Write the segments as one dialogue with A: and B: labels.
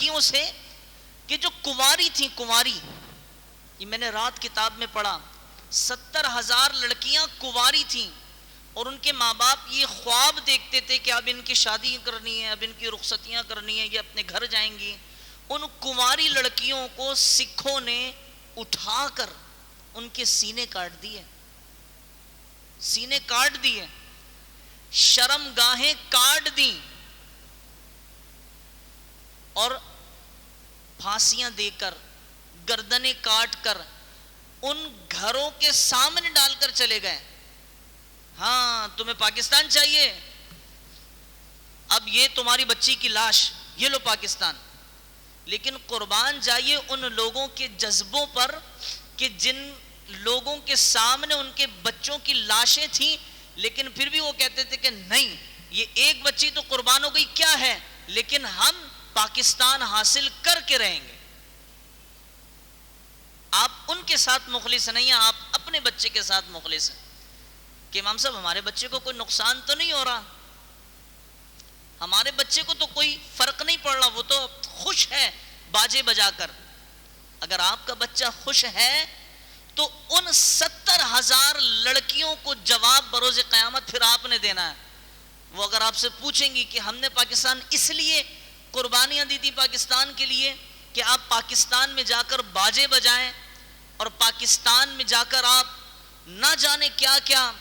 A: لڑکیوں سے کہ جو کنواری تھیں، کنواری، یہ میں نے رات کتاب میں پڑھا، 70,000 لڑکیاں کنواری تھیں، اور ان کے ماں باپ یہ خواب دیکھتے تھے کہ اب ان کی شادی کرنی ہے، اب ان کی رخصتیاں کرنی ہیں، یہ اپنے گھر جائیں گی۔ ان کنواری لڑکیوں کو سکھوں نے اٹھا کر ان کے سینے کاٹ دیے، سینے کاٹ دیے، شرم گاہیں کاٹ دیں، اور پھانسیاں دے کر، گردنیں کاٹ کر ان گھروں کے سامنے ڈال کر چلے گئے۔ ہاں تمہیں پاکستان چاہیے، اب یہ تمہاری بچی کی لاش، یہ لو پاکستان۔ لیکن قربان جائیے ان لوگوں کے جذبوں پر کہ جن لوگوں کے سامنے ان کے بچوں کی لاشیں تھیں، لیکن پھر بھی وہ کہتے تھے کہ نہیں، یہ ایک بچی تو قربان ہو گئی، کیا ہے، لیکن ہم پاکستان حاصل کر کے رہیں گے۔ آپ ان کے ساتھ مخلص نہیں ہیں، آپ اپنے بچے کے ساتھ مخلص ہیں کہ امام صاحب ہمارے بچے کو کوئی نقصان تو نہیں ہو رہا، ہمارے بچے کو تو کوئی فرق نہیں پڑ رہا، وہ تو خوش ہے باجے بجا کر۔ اگر آپ کا بچہ خوش ہے تو ان 70,000 لڑکیوں کو جواب بروز قیامت پھر آپ نے دینا ہے۔ وہ اگر آپ سے پوچھیں گی کہ ہم نے پاکستان اس لیے قربانیاں دی تھی پاکستان کے لیے کہ آپ پاکستان میں جا کر باجے بجائیں، اور پاکستان میں جا کر آپ نہ جانے کیا کیا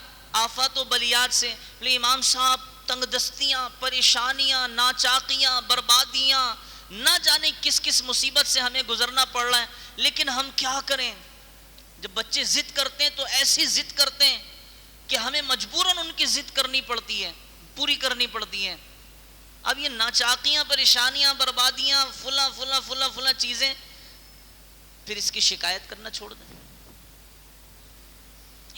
A: آفات و بلیات سے، امام صاحب تنگ دستیاں، پریشانیاں، ناچاقیاں، بربادیاں، نہ جانے کس کس مصیبت سے ہمیں گزرنا پڑ رہا ہے، لیکن ہم کیا کریں؟ جب بچے ضد کرتے ہیں تو ایسی ضد کرتے ہیں کہ ہمیں مجبوراً ان کی ضد کرنی پڑتی ہے، پوری کرنی پڑتی ہے۔ اب یہ ناچاقیاں، پریشانیاں، بربادیاں، فلاں فلاں فلاں فلاں چیزیں، پھر اس کی شکایت کرنا چھوڑ دیں۔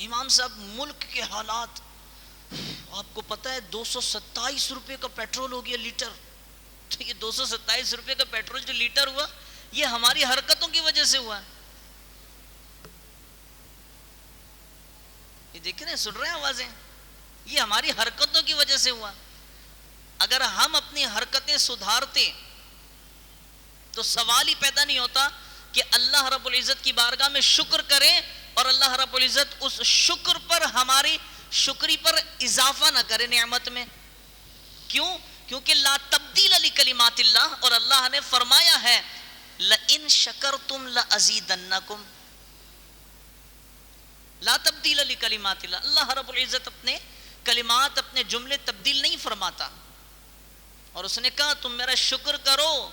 A: امام صاحب ملک کے حالات، آپ کو پتہ ہے 227 روپے کا پیٹرول ہو گیا لیٹر، تو یہ 227 روپے کا پیٹرول جو لیٹر ہوا، یہ ہماری حرکتوں کی وجہ سے ہوا۔ یہ دیکھ رہے ہیں، سن رہے ہیں آوازیں، یہ ہماری حرکتوں کی وجہ سے ہوا۔ اگر ہم اپنی حرکتیں سدھارتے تو سوال ہی پیدا نہیں ہوتا کہ اللہ رب العزت کی بارگاہ میں شکر کریں، اور اللہ رب العزت اس شکر پر ہماری شکری پر اضافہ نہ کرے نعمت میں۔ کیوں؟ کیونکہ لا تبدیل لکلمات اللہ، اور اللہ نے فرمایا ہے لئن شکرتم لازیدنکم، لا تبدیل لکلمات اللہ۔ اللہ رب العزت اپنے کلمات، اپنے جملے تبدیل نہیں فرماتا، اور اس نے کہا تم میرا شکر کرو،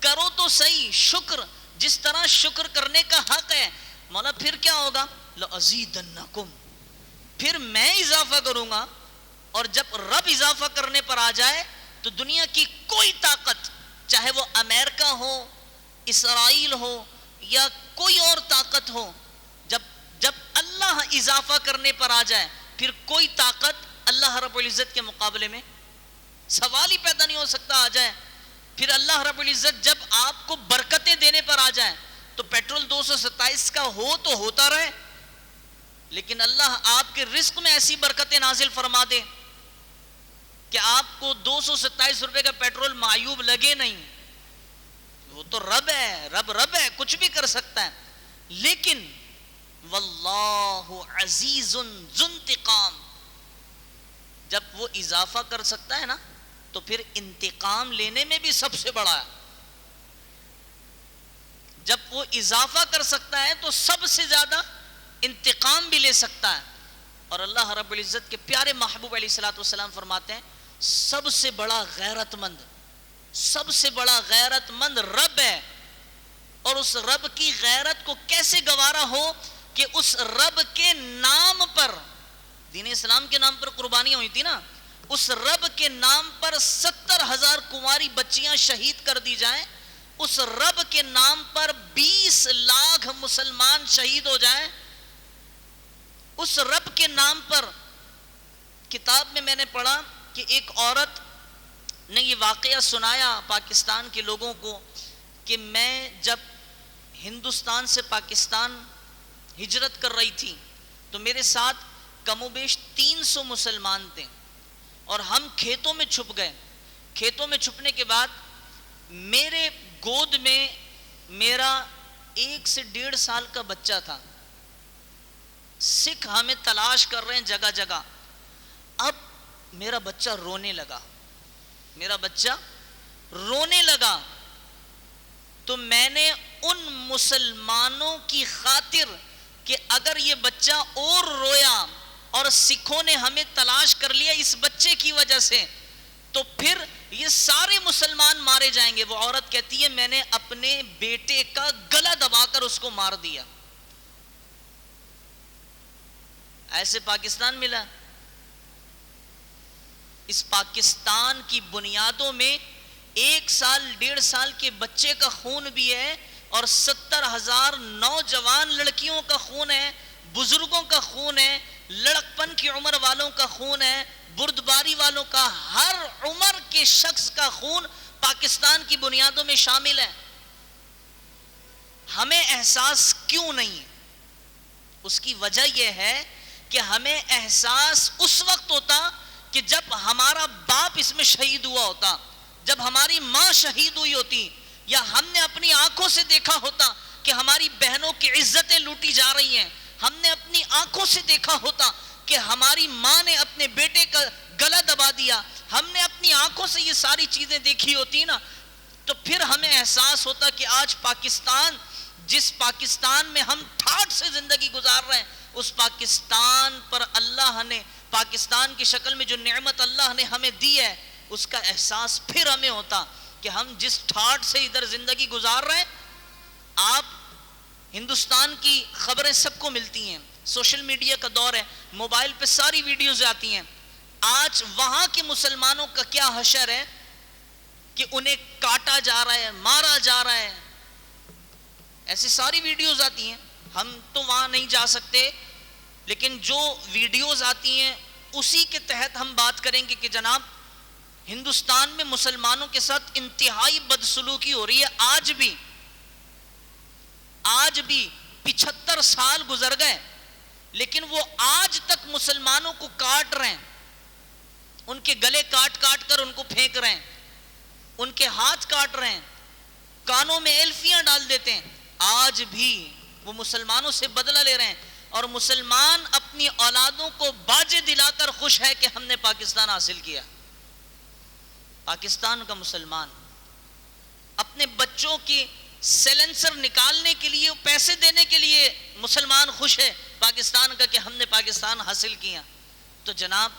A: کرو تو صحیح شکر جس طرح شکر کرنے کا حق ہے۔ مولا پھر کیا ہوگا؟ لازیدنکم، پھر میں اضافہ کروں گا۔ اور جب رب اضافہ کرنے پر آ جائے تو دنیا کی کوئی طاقت، چاہے وہ امریکہ ہو، اسرائیل ہو، یا کوئی اور طاقت ہو، جب اللہ اضافہ کرنے پر آ جائے پھر کوئی طاقت اللہ رب العزت کے مقابلے میں، سوال ہی پیدا نہیں ہو سکتا آ جائے۔ پھر اللہ رب العزت جب آپ کو برکتیں دینے پر آ جائے تو پیٹرول 227 کا ہو تو ہوتا رہے، لیکن اللہ آپ کے رزق میں ایسی برکتیں نازل فرما دے کہ آپ کو 227 روپے کا پیٹرول معیوب لگے نہیں۔ وہ تو رب ہے، رب ہے، کچھ بھی کر سکتا ہے۔ لیکن واللہ عزیز ذو انتقام، جب وہ اضافہ کر سکتا ہے نا تو پھر انتقام لینے میں بھی سب سے بڑا ہے۔ جب وہ اضافہ کر سکتا ہے تو سب سے زیادہ انتقام بھی لے سکتا ہے۔ اور اللہ رب العزت کے پیارے محبوب علیہ الصلوۃ والسلام فرماتے ہیں سب سے بڑا غیرت مند، سب سے بڑا غیرت مند رب ہے۔ اور اس رب کی غیرت کو کیسے گوارا ہو کہ اس رب کے نام پر، دین اسلام کے نام پر قربانیاں ہوئی تھی نا، اس رب کے نام پر 70,000 کنواری بچیاں شہید کر دی جائیں، اس رب کے نام پر 20 لاکھ مسلمان شہید ہو جائیں، اس رب کے نام پر۔ کتاب میں نے پڑھا کہ ایک عورت نے یہ واقعہ سنایا پاکستان کے لوگوں کو کہ میں جب ہندوستان سے پاکستان ہجرت کر رہی تھی تو میرے ساتھ کم و بیش 300 مسلمان تھے، اور ہم کھیتوں میں چھپ گئے۔ کھیتوں میں چھپنے کے بعد میرے گود میں میرا 1 سے 1.5 سال کا بچہ تھا. سکھ ہمیں تلاش کر رہے ہیں جگہ جگہ. اب میرا بچہ رونے لگا, میرا بچہ رونے لگا, تو میں نے ان مسلمانوں کی خاطر کہ اگر یہ بچہ اور رویا اور سکھوں نے ہمیں تلاش کر لیا اس بچے کی وجہ سے, تو پھر یہ سارے مسلمان مارے جائیں گے. وہ عورت کہتی ہے میں نے اپنے بیٹے کا گلا دبا کر اس کو مار دیا. ایسے پاکستان ملا. اس پاکستان کی بنیادوں میں 1 سال 1.5 سال کے بچے کا خون بھی ہے, اور 70,000 نوجوان لڑکیوں کا خون ہے, بزرگوں کا خون ہے, لڑکپن کی عمر والوں کا خون ہے, بردباری والوں کا, ہر عمر کے شخص کا خون پاکستان کی بنیادوں میں شامل ہے. ہمیں احساس کیوں نہیں؟ اس کی وجہ یہ ہے کہ ہمیں احساس اس وقت ہوتا کہ جب ہمارا باپ اس میں شہید ہوا ہوتا, جب ہماری ماں شہید ہوئی ہوتی, یا ہم نے اپنی آنکھوں سے دیکھا ہوتا کہ ہماری بہنوں کی عزتیں لوٹی جا رہی ہیں, ہم نے اپنی آنکھوں سے دیکھا ہوتا کہ ہماری ماں نے اپنے بیٹے کا گلا دبا دیا, ہم نے اپنی آنکھوں سے یہ ساری چیزیں دیکھی ہوتی نا, تو پھر ہمیں احساس ہوتا کہ آج پاکستان, جس پاکستان میں ہم ٹھاٹھ سے زندگی گزار رہے ہیں, اس پاکستان پر اللہ نے, پاکستان کی شکل میں جو نعمت اللہ نے ہمیں دی ہے, اس کا احساس پھر ہمیں ہوتا کہ ہم جس ٹھاٹھ سے ادھر زندگی گزار رہے ہیں. آپ ہندوستان کی خبریں سب کو ملتی ہیں, سوشل میڈیا کا دور ہے, موبائل پہ ساری ویڈیوز آتی ہیں. آج وہاں کے مسلمانوں کا کیا حشر ہے کہ انہیں کاٹا جا رہا ہے, مارا جا رہا ہے, ایسی ساری ویڈیوز آتی ہیں. ہم تو وہاں نہیں جا سکتے, لیکن جو ویڈیوز آتی ہیں اسی کے تحت ہم بات کریں گے کہ جناب ہندوستان میں مسلمانوں کے ساتھ انتہائی بدسلوکی ہو رہی ہے. آج بھی 75 سال گزر گئے, لیکن وہ آج تک مسلمانوں کو کاٹ رہے ہیں, ان کے گلے کاٹ کاٹ کر ان کو پھینک رہے ہیں, ان کے ہاتھ کاٹ رہے ہیں, کانوں میں ایلفیاں ڈال دیتے ہیں. آج بھی وہ مسلمانوں سے بدلہ لے رہے ہیں, اور مسلمان اپنی اولادوں کو باجے دلا کر خوش ہے کہ ہم نے پاکستان حاصل کیا. پاکستان کا مسلمان اپنے بچوں کی سیلنسر نکالنے کے لیے, پیسے دینے کے لیے مسلمان خوش ہے پاکستان کا کہ ہم نے پاکستان حاصل کیا. تو جناب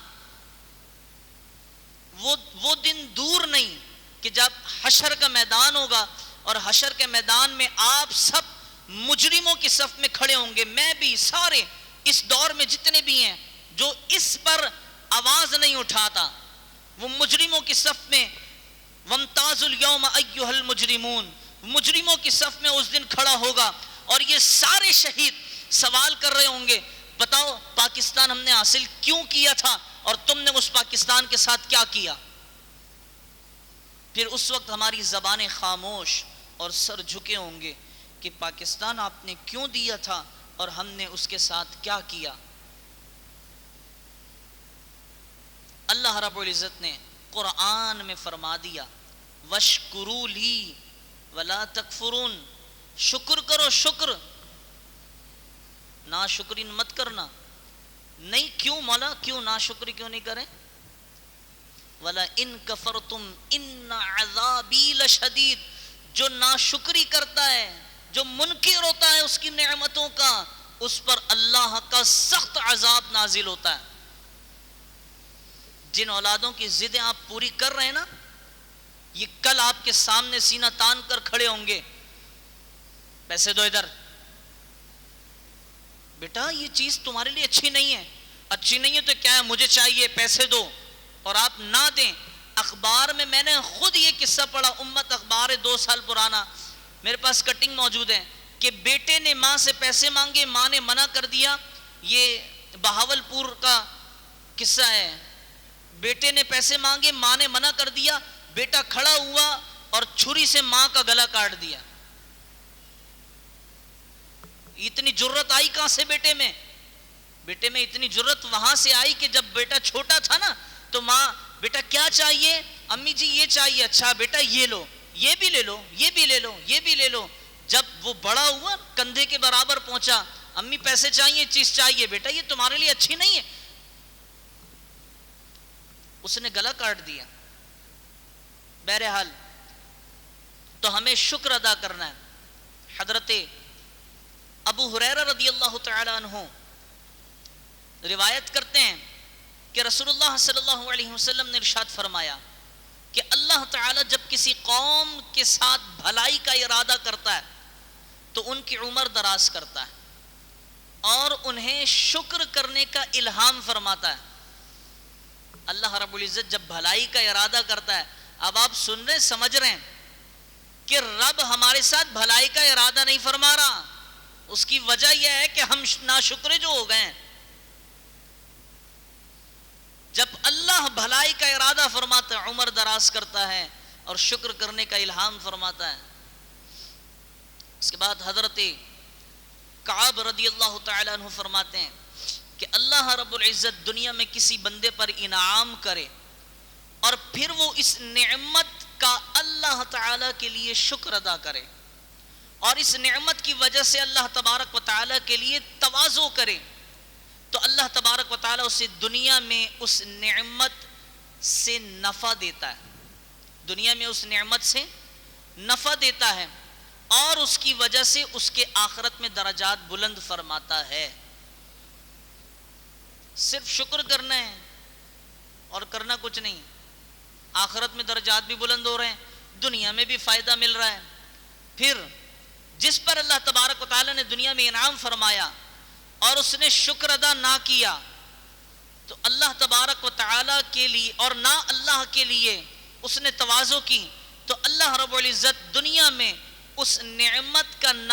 A: وہ دن دور نہیں کہ جب حشر کا میدان ہوگا, اور حشر کے میدان میں آپ سب مجرموں کی صف میں کھڑے ہوں گے. میں بھی, سارے اس دور میں جتنے بھی ہیں جو اس پر آواز نہیں اٹھاتا, وہ مجرموں کی صف میں, وامتازوا اليوم ایھا المجرمون, مجرموں کی صف میں اس دن کھڑا ہوگا. اور یہ سارے شہید سوال کر رہے ہوں گے, بتاؤ پاکستان ہم نے حاصل کیوں کیا تھا, اور تم نے اس پاکستان کے ساتھ کیا کیا؟ پھر اس وقت ہماری زبانیں خاموش اور سر جھکے ہوں گے کہ پاکستان آپ نے کیوں دیا تھا اور ہم نے اس کے ساتھ کیا کیا. اللہ رب العزت نے قرآن میں فرما دیا, وَاشْكُرُوا لِي وَلَا تَكْفُرُونَ, شکر کرو, شکر, ناشکری مت کرنا. نہیں, کیوں مولا, کیوں ناشکری کیوں نہیں کریں؟ وَلَئِن كَفَرْتُمْ إِنَّ عَذَابِي لَشَدِيدٌ, جو ناشکری کرتا ہے, جو منکر ہوتا ہے اس کی نعمتوں کا, اس پر اللہ کا سخت عذاب نازل ہوتا ہے. جن اولادوں کی ضدیں آپ پوری کر رہے ہیں نا, یہ کل آپ کے سامنے سینہ تان کر کھڑے ہوں گے, پیسے دو ادھر, بیٹا یہ چیز تمہارے لیے اچھی نہیں ہے. اچھی نہیں ہے تو کیا ہے, مجھے چاہیے, پیسے دو, اور آپ نہ دیں. اخبار میں نے خود یہ قصہ پڑھا, امت اخبار ہے 2 سال پرانا, میرے پاس کٹنگ موجود ہے, کہ بیٹے نے ماں سے پیسے مانگے, ماں نے منع کر دیا. یہ بہاول پور کا قصہ ہے. بیٹے نے پیسے مانگے, ماں نے منع کر دیا, بیٹا کھڑا ہوا اور چھری سے ماں کا گلا کاٹ دیا. اتنی جرت آئی کہاں سے بیٹے میں؟ بیٹے میں اتنی جرت وہاں سے آئی کہ جب بیٹا چھوٹا تھا نا, تو ماں, بیٹا کیا چاہیے؟ امی جی یہ چاہیے. اچھا بیٹا یہ لو. یہ بھی لے لو، یہ بھی لے لو، یہ بھی لے لو. جب وہ بڑا ہوا کندھے کے برابر پہنچا، امی پیسے چاہیے، چیز چاہیے، بیٹا یہ تمہارے لیے اچھی نہیں ہے، اس نے گلا کاٹ دیا. بہرحال تو ہمیں شکر ادا کرنا ہے. حضرت ابو ہریرہ رضی اللہ تعالی عنہ روایت کرتے ہیں کہ رسول اللہ صلی اللہ علیہ وسلم نے ارشاد فرمایا کہ اللہ تعالی جب کسی قوم کے ساتھ بھلائی کا ارادہ کرتا ہے تو ان کی عمر دراز کرتا ہے اور انہیں شکر کرنے کا الہام فرماتا ہے. اللہ رب العزت جب بھلائی کا ارادہ کرتا ہے، اب آپ سن رہے سمجھ رہے ہیں کہ رب ہمارے ساتھ بھلائی کا ارادہ نہیں فرما رہا، اس کی وجہ یہ ہے کہ ہم ناشکرے جو ہو گئے ہیں. جب اللہ بھلائی کا ارادہ فرماتا ہے، عمر دراز کرتا ہے اور شکر کرنے کا الہام فرماتا ہے. اس کے بعد حضرت کعب رضی اللہ تعالی عنہ فرماتے ہیں کہ اللہ رب العزت دنیا میں کسی بندے پر انعام کرے اور پھر وہ اس نعمت کا اللہ تعالی کے لیے شکر ادا کرے اور اس نعمت کی وجہ سے اللہ تبارک و تعالی کے لیے تواضع کرے، تو اللہ تبارک و تعالی اسے دنیا میں اس نعمت سے نفع دیتا ہے، دنیا میں اس نعمت سے نفع دیتا ہے اور اس کی وجہ سے اس کے آخرت میں درجات بلند فرماتا ہے. صرف شکر کرنا ہے اور کرنا کچھ نہیں، آخرت میں درجات بھی بلند ہو رہے ہیں، دنیا میں بھی فائدہ مل رہا ہے. پھر جس پر اللہ تبارک و تعالی نے دنیا میں انعام فرمایا اور اس نے شکر ادا نہ کیا تو اللہ تبارک و تعالی کے لیے اور نہ اللہ کے لیے اس نے تواضع کی تو اللہ رب العزت دنیا میں اس نعمت کا نفع